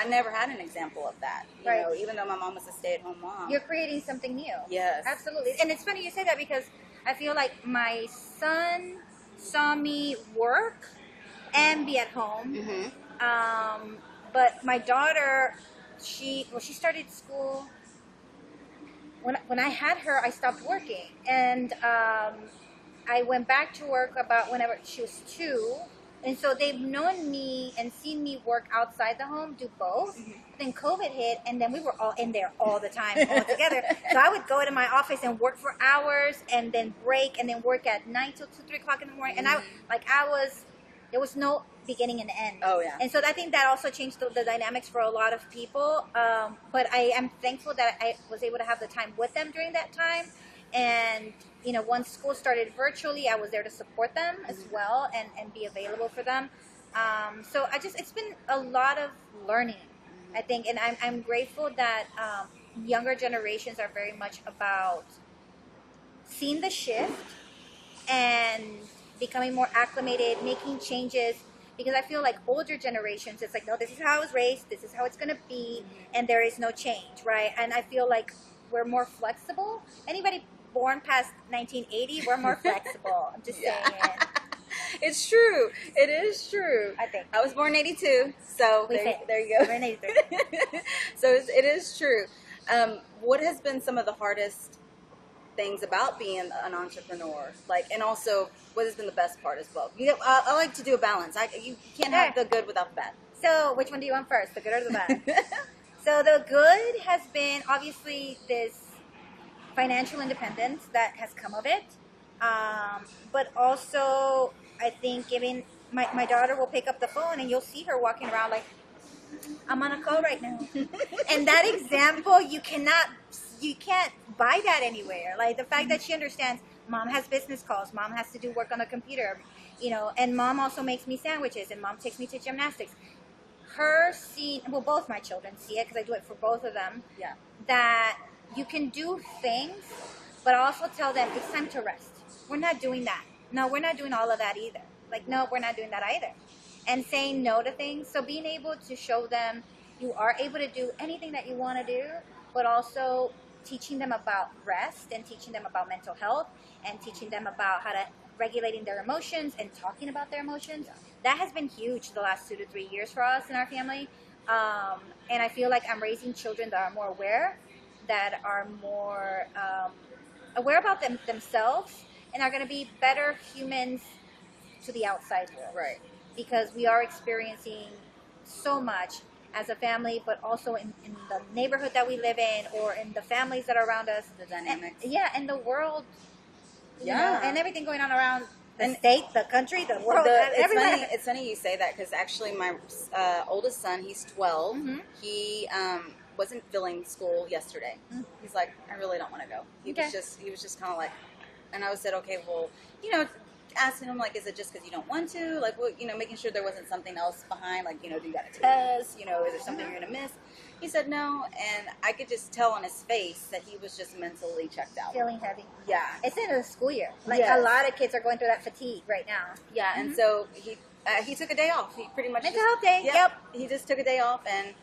never had an example of that. You know, even though my mom was a stay-at-home mom. You're creating something new. Yes. Absolutely. And it's funny you say that because I feel like my son saw me work and be at home. Mm-hmm. But my daughter, she started school. When I had her, I stopped working. And I went back to work about whenever she was 2. And so they've known me and seen me work outside the home, do both. Mm-hmm. Then COVID hit, and then we were all in there all the time, all together. So I would go to my office and work for hours, and then break, and then work at night till 2, 3 o'clock in the morning. And there was no beginning and end. Oh yeah. And so I think that also changed the dynamics for a lot of people. But I am thankful that I was able to have the time with them during that time. And once school started virtually, I was there to support them as well and be available for them. So it's been a lot of learning, I think, and I'm grateful that younger generations are very much about seeing the shift and becoming more acclimated, making changes. Because I feel like older generations, it's like, no, this is how I was raised, this is how it's going to be, and there is no change, right? And I feel like we're more flexible. Anybody born past 1980, we're more flexible. I'm just saying. It's true. It is true. I think. I was born in 82, so there you go. We're in 83. So it is true. What has been some of the hardest things about being an entrepreneur? And also, what has been the best part as well? I like to do a balance. You can't have the good without the bad. So which one do you want first, the good or the bad? So the good has been, obviously, this financial independence that has come of it. But also, I think giving my daughter will pick up the phone and you'll see her walking around like, I'm on a call right now. And that example, you can't buy that anywhere. Like the fact that she understands mom has business calls, mom has to do work on the computer, and mom also makes me sandwiches, and mom takes me to gymnastics. Her seeing, well, both my children see it because I do it for both of them. Yeah. That you can do things, but also tell them it's time to rest. We're not doing that. No, we're not doing all of that either. No, we're not doing that either. And saying no to things. So being able to show them you are able to do anything that you want to do, but also teaching them about rest and teaching them about mental health and teaching them about how to regulating their emotions and talking about their emotions. That has been huge the last 2 to 3 years for us in our family. And I feel like I'm raising children that are more aware, that are more aware about themselves, and are going to be better humans to the outside world. Right. Because we are experiencing so much as a family, but also in the neighborhood that we live in, or in the families that are around us. The dynamics. And the world. And everything going on around the state, the country, the world. It's funny you say that because actually my oldest son, he's 12. Mm-hmm. He wasn't feeling school yesterday. Mm-hmm. He's like, I really don't want to go. He was just kind of like, and I said, okay, well, asking him is it just because you don't want to, making sure there wasn't something else behind, do you got a test, is there something you're gonna miss? He said no, and I could just tell on his face that he was just mentally checked out, feeling heavy. Yeah, it's the end of the school year. A lot of kids are going through that fatigue right now. Yeah. Mm-hmm. And so he took a day off. He pretty much mental health day. Yep. He just took a day off, and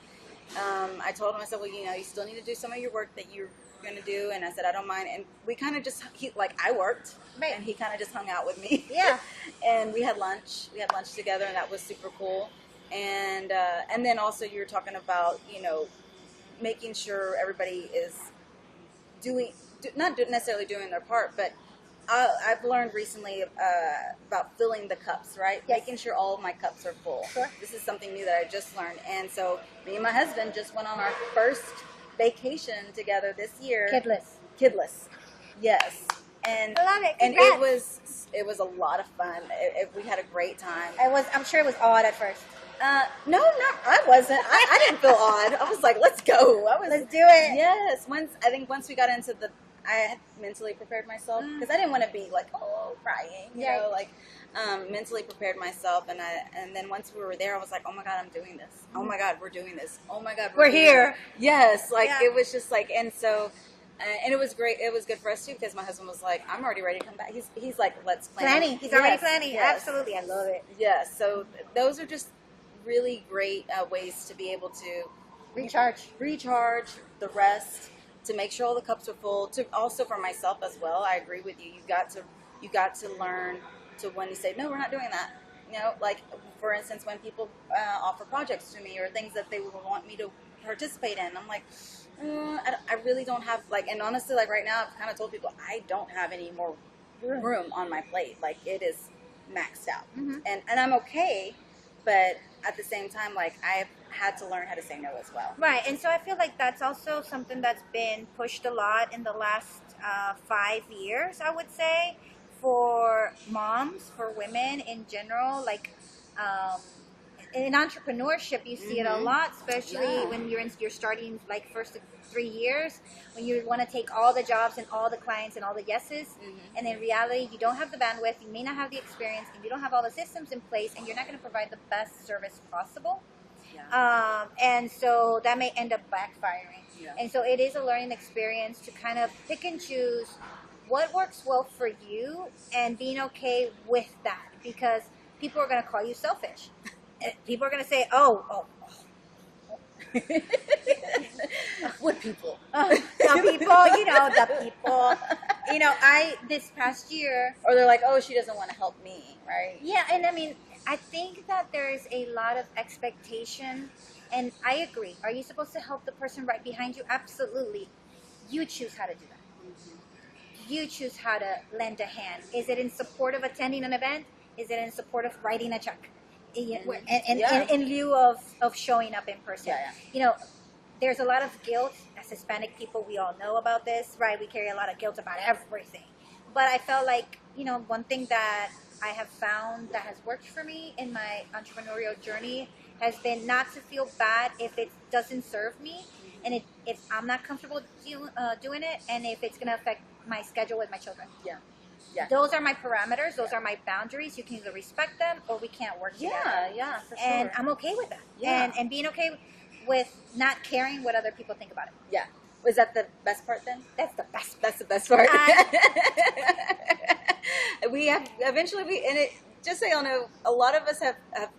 I told him, I said, well, you still need to do some of your work that you're going to do, and I said, I don't mind. And we kind of just I worked, right, and he kind of just hung out with me. Yeah. And we had lunch together, and that was super cool. And then also you were talking about making sure everybody is not necessarily doing their part, but I've learned recently about filling the cups, right? Yes. Making sure all of my cups are full. Sure. This is something new that I just learned. And so me and my husband just went on our first vacation together this year. Kidless. Yes. And I love it. And Congrats. it was a lot of fun. We had a great time. I'm sure it was odd at first. No, I wasn't. I didn't feel odd. I was like, let's go. Let's do it. Yes. Once we got into I had mentally prepared myself because I didn't want to be like, crying, you know, like mentally prepared myself. And then once we were there, I was like, oh my God, I'm doing this. Oh my God, we're doing this. Oh my God, We're here. Yes. Like it was just like, and so, and it was great. It was good for us too because my husband was like, I'm already ready to come back. He's like, let's plan. Planning. He's already planning. Yes. Absolutely. I love it. Yes. So those are just really great ways to be able to recharge the rest, to make sure all the cups are full. To also for myself as well, I agree with you. You got to learn to when you say no, we're not doing that. You know, like for instance, when people offer projects to me or things that they would want me to participate in, I'm like, I really don't have and honestly, like right now, I've kind of told people I don't have any more room on my plate. Like it is maxed out, and I'm okay, but at the same time, like I've had to learn how to say no as well. Right, and so I feel like that's also something that's been pushed a lot in the last 5 years, I would say, for moms, for women in general. Like in entrepreneurship, you see it a lot, especially when you're starting like first 3 years, when you want to take all the jobs and all the clients and all the yeses, and in reality, you don't have the bandwidth, you may not have the experience, and you don't have all the systems in place, and you're not going to provide the best service possible. And so that may end up backfiring. And so it is a learning experience to kind of pick and choose what works well for you and being okay with that, because people are going to call you selfish. People are going to say, What people? The people, this past year. Or they're like, oh, she doesn't want to help me, right? Yeah, and I mean, I think that there's a lot of expectation, and I agree. Are you supposed to help the person right behind you? Absolutely. You choose how to do that. You choose how to lend a hand. Is it in support of attending an event? Is it in support of writing a check? In lieu of showing up in person. There's a lot of guilt. As Hispanic people, we all know about this, right? We carry a lot of guilt about everything. But I felt like, one thing that I have found that has worked for me in my entrepreneurial journey has been not to feel bad if it doesn't serve me, and if I'm not comfortable doing it, and if it's going to affect my schedule with my children. Yeah. Those are my parameters. Those are my boundaries. You can either respect them or we can't work together. Yeah, for sure. And I'm okay with that. Yeah. And being okay with not caring what other people think about it. Yeah. Was that the best part then? That's the best. That's the best part. We have eventually, and it, just so y'all know, a lot of us have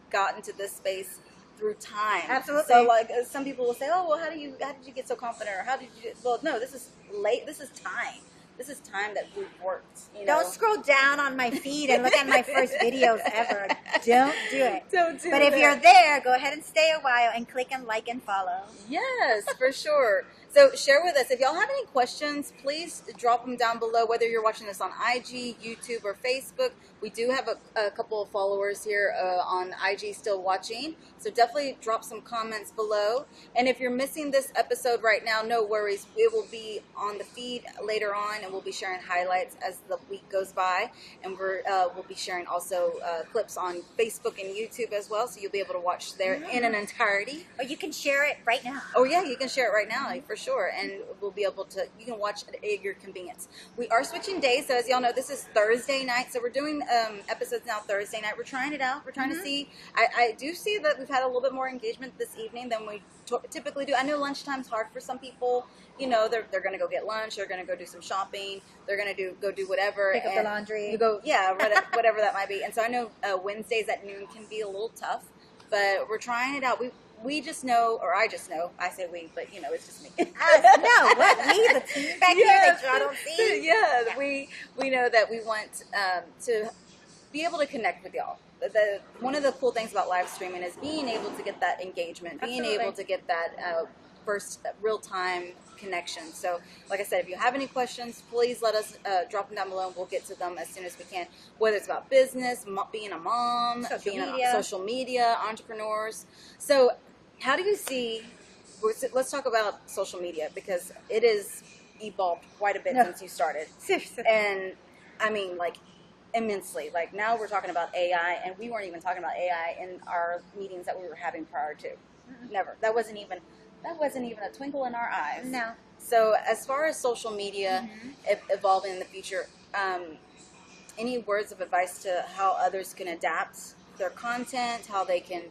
gotten to this space through time. Absolutely. So like some people will say, oh, well, how did you get so confident? Or how did you, well, no, this is late. This is time. This is time that we've worked. Don't scroll down on my feed and look at my first videos ever. Don't do it. Don't do it. But if you're there, go ahead and stay a while and click and like and follow. Yes, for sure. So share with us. If y'all have any questions, please drop them down below, whether you're watching this on IG, YouTube, or Facebook. We do have a couple of followers here on IG still watching. So definitely drop some comments below. And if you're missing this episode right now, no worries. It will be on the feed later on, and we'll be sharing highlights as the week goes by. And we'll be sharing also clips on Facebook and YouTube as well. So you'll be able to watch there in an entirety. Or you can share it right now. Oh, yeah, you can share it right now, for sure. And we'll be able to, you can watch at your convenience. We are switching days. So as y'all know, this is Thursday night. So we're doing episodes now Thursday night. We're trying it out. We're trying to see. I do see that we've had a little bit more engagement this evening than we typically do. I know lunchtime's hard for some people. You know, they're going to go get lunch. They're going to go do some shopping. They're going to go do whatever. Pick up the laundry. Whatever that might be. And so I know Wednesdays at noon can be a little tough, but we're trying it out. We just know, or I just know, I say we, but it's just me. No, what, we, the team back here that y'all don't see? Yeah, we know that we want to be able to connect with y'all. One of the cool things about live streaming is being able to get that engagement, being able to get that first real-time connection. So like I said, if you have any questions, please let us drop them down below, and we'll get to them as soon as we can, whether it's about business, being a mom, social media, entrepreneurs. So how do you see, let's talk about social media, because it is evolved quite a bit since you started. Seriously. And I mean, like, immensely. Like, now we're talking about AI, and we weren't even talking about AI in our meetings that we were having prior to. Never. That wasn't even a twinkle in our eyes. No. So as far as social media evolving in the future, any words of advice to how others can adapt their content, how they can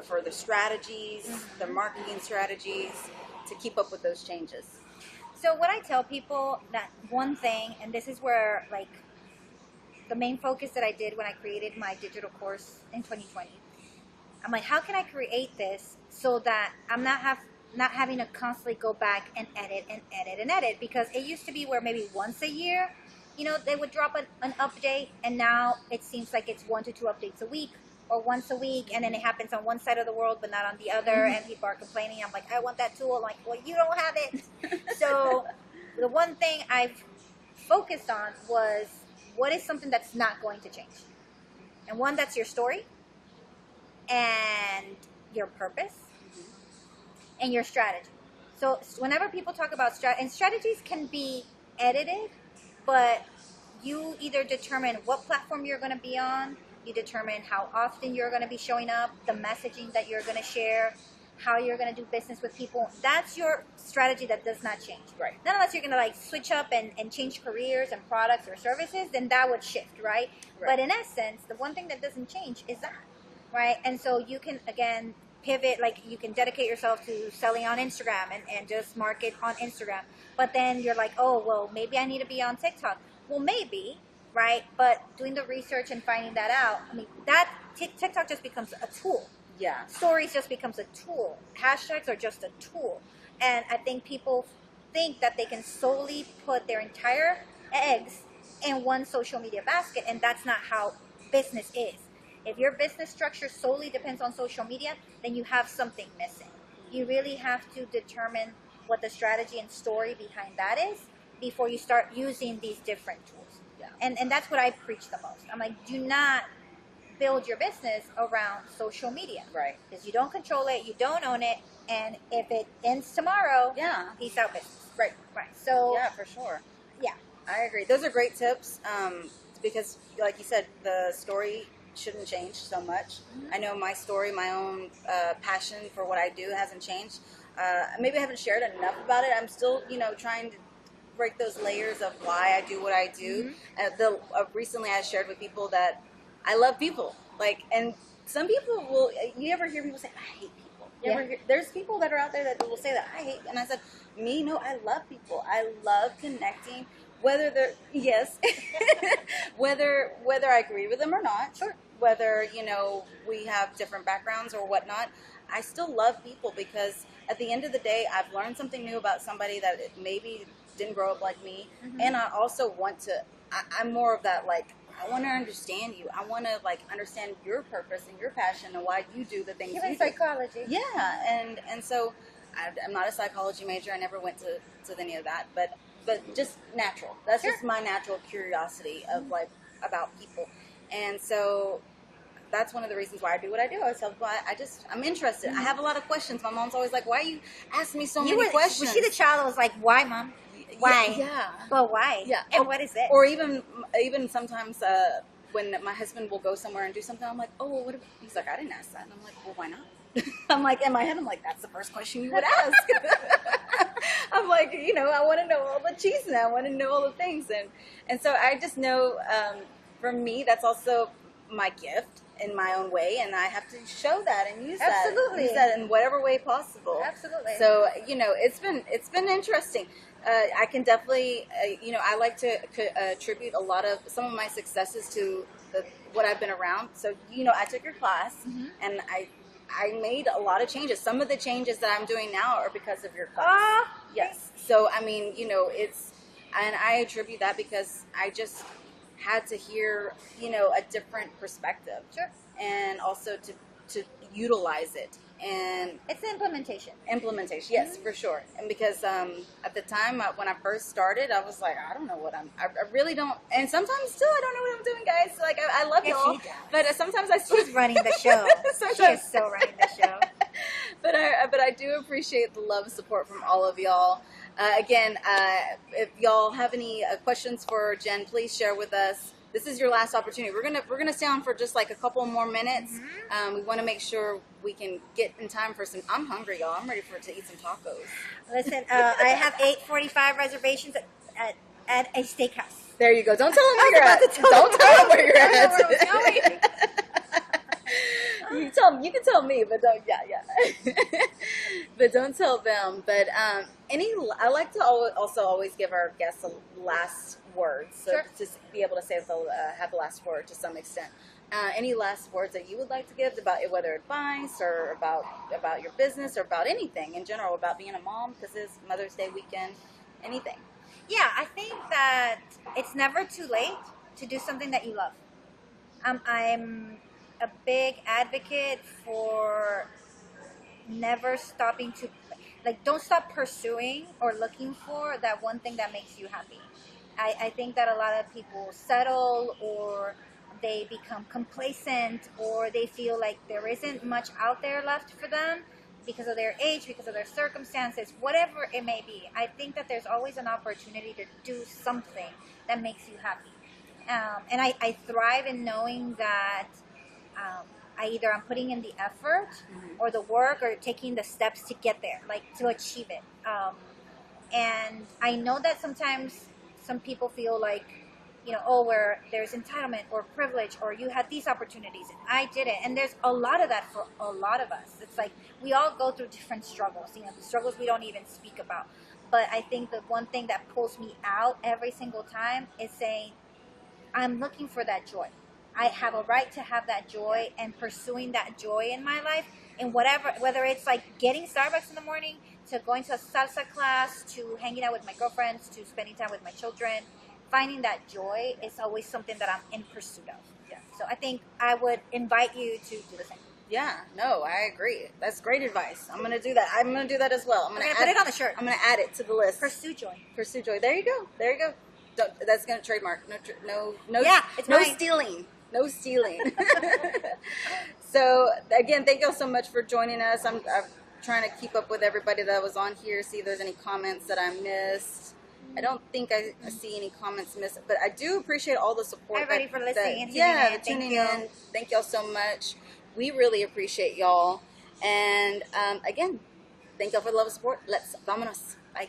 further strategies, their marketing strategies to keep up with those changes? So what I tell people, that one thing, and this is where, like, the main focus that I did when I created my digital course in 2020, I'm like, how can I create this so that I'm not having to constantly go back and edit and edit and edit? Because it used to be where maybe once a year, you know, they would drop an update, and now it seems like it's 1 to 2 updates a week, or once a week, and then it happens on one side of the world but not on the other, and people are complaining. I'm like, I want that tool. I'm like, well, you don't have it. So the one thing I've focused on was, what is something that's not going to change? And one, that's your story and your purpose and your strategy. So whenever people talk about strategies can be edited, but you either determine what platform you're going to be on, you determine how often you're going to be showing up, the messaging that you're going to share, how you're going to do business with people. That's your strategy that does not change. Right. Not unless you're going to like switch up and change careers and products or services, then that would shift, right? But in essence, the one thing that doesn't change is that, right? And so you can, again, pivot, like you can dedicate yourself to selling on Instagram and just market on Instagram. But then you're like, oh, well, maybe I need to be on TikTok. Well, maybe, right? But doing the research and finding that out, I mean, that TikTok just becomes a tool. Yeah. Stories just becomes a tool. Hashtags are just a tool. And I think people think that they can solely put their entire eggs in one social media basket, and that's not how business is. If your business structure solely depends on social media, then you have something missing. You really have to determine what the strategy and story behind that is before you start using these different tools. Yeah. And that's what I preach the most. I'm like, do not build your business around social media. Right. Because you don't control it, you don't own it, and if it ends tomorrow, peace out business. Right. So yeah, for sure. Yeah. I agree. Those are great tips, because like you said, the story shouldn't change so much. I know my story, my own passion for what I do hasn't changed. Maybe I haven't shared enough about it. I'm still, trying to break those layers of why I do what I do. Recently I shared with people that I love people. And some people will, you ever hear people say, I hate people? There's people that are out there that will say that I hate, and I said, no, I love people. I love connecting, whether they're, whether I agree with them or not, whether, we have different backgrounds or whatnot, I still love people, because at the end of the day, I've learned something new about somebody that maybe didn't grow up like me, and I also want to, I'm more of that, I want to understand you. I want to understand your purpose and your passion and why you do the things you do. Psychology. Yeah, and so I'm not a psychology major. I never went to any of that, but just natural. That's just my natural curiosity of about people, and so that's one of the reasons why I do what I do. I tell people I'm interested. I have a lot of questions. My mom's always like, "Why are you asking me so many questions?" Was she the child that was like, "Why, Mom? Why? Yeah. Well, why? Yeah. And what is it?" Or even sometimes when my husband will go somewhere and do something, I'm like, "Oh, well, what?" He's like, "I didn't ask that." And I'm like, "Well, why not?" I'm like, in my head, I'm like, "That's the first question you would ask." I'm like, I want to know all the cheese now. I want to know all the things, and so I just know, for me, that's also my gift in my own way, and I have to show that and use that in whatever way possible. Absolutely. So it's been interesting. I can definitely, I like to attribute some of my successes to what I've been around. So, I took your class, and I made a lot of changes. Some of the changes that I'm doing now are because of your class. Yes. So, and I attribute that because I just had to hear, a different perspective. Sure. And also to utilize it And It's the implementation. implementation, yes, for sure. And because at the time when I first started, I was like, I don't know what I really don't. And sometimes still, I don't know what I'm doing, guys. Like I love Yes, y'all, she does. but sometimes I still. She's running the show. She is so running the show. But I do appreciate the love and support from all of y'all. Again, if y'all have any questions for Jen, please share with us. This is your last opportunity. We're gonna stay on for just like a couple more minutes. We want to make sure we can get in time for some. I'm hungry, y'all. I'm ready to eat some tacos. Listen, I have 8:45 reservations at a steakhouse. There you go. Don't tell them where you're I at. was about to tell Don't them. tell them where you're I don't know at. where I was going. You can tell me, but don't. Yeah. But don't tell them. But I like to always give our guests a last word, so Sure. to be able to say if they'll have the last word to some extent. Any last words that you would like to give about whether advice or about your business or about anything in general, about being a mom, because it's Mother's Day weekend, anything. Yeah, I think that it's never too late to do something that you love. I'm a big advocate for never stopping to, like, don't stop pursuing or looking for that one thing that makes you happy. I think that a lot of people settle, or they become complacent, or they feel like there isn't much out there left for them because of their age, because of their circumstances, whatever it may be. I think that there's always an opportunity to do something that makes you happy. And I thrive in knowing that I'm putting in the effort or the work or taking the steps to get there, like to achieve it. And I know that sometimes some people feel like, where there's entitlement or privilege, or you had these opportunities and I didn't. And there's a lot of that for a lot of us. It's like we all go through different struggles, the struggles we don't even speak about. But I think the one thing that pulls me out every single time is saying, I'm looking for that joy. I have a right to have that joy, and pursuing that joy in my life, and whether it's like getting Starbucks in the morning, to going to a salsa class, to hanging out with my girlfriends, to spending time with my children. Finding that joy is always something that I'm in pursuit of. Yeah. So I think I would invite you to do the same. Yeah, no, I agree. That's great advice. I'm gonna do that. I'm gonna do that as well. I'm gonna put it on the shirt. I'm gonna add it to the list. Pursue joy. Pursue joy. There you go. There you go. That's gonna trademark. No. Yeah, it's no mine. stealing. No stealing. So again, thank y'all so much for joining us. I'm trying to keep up with everybody that was on here. See if there's any comments that I missed. I don't think I see any comments missed, but I do appreciate all the support. Everybody for listening and tuning tuning in. in. Thank y'all so much. We really appreciate y'all. And again, thank y'all for the love and support. Let's vamonos. Bye.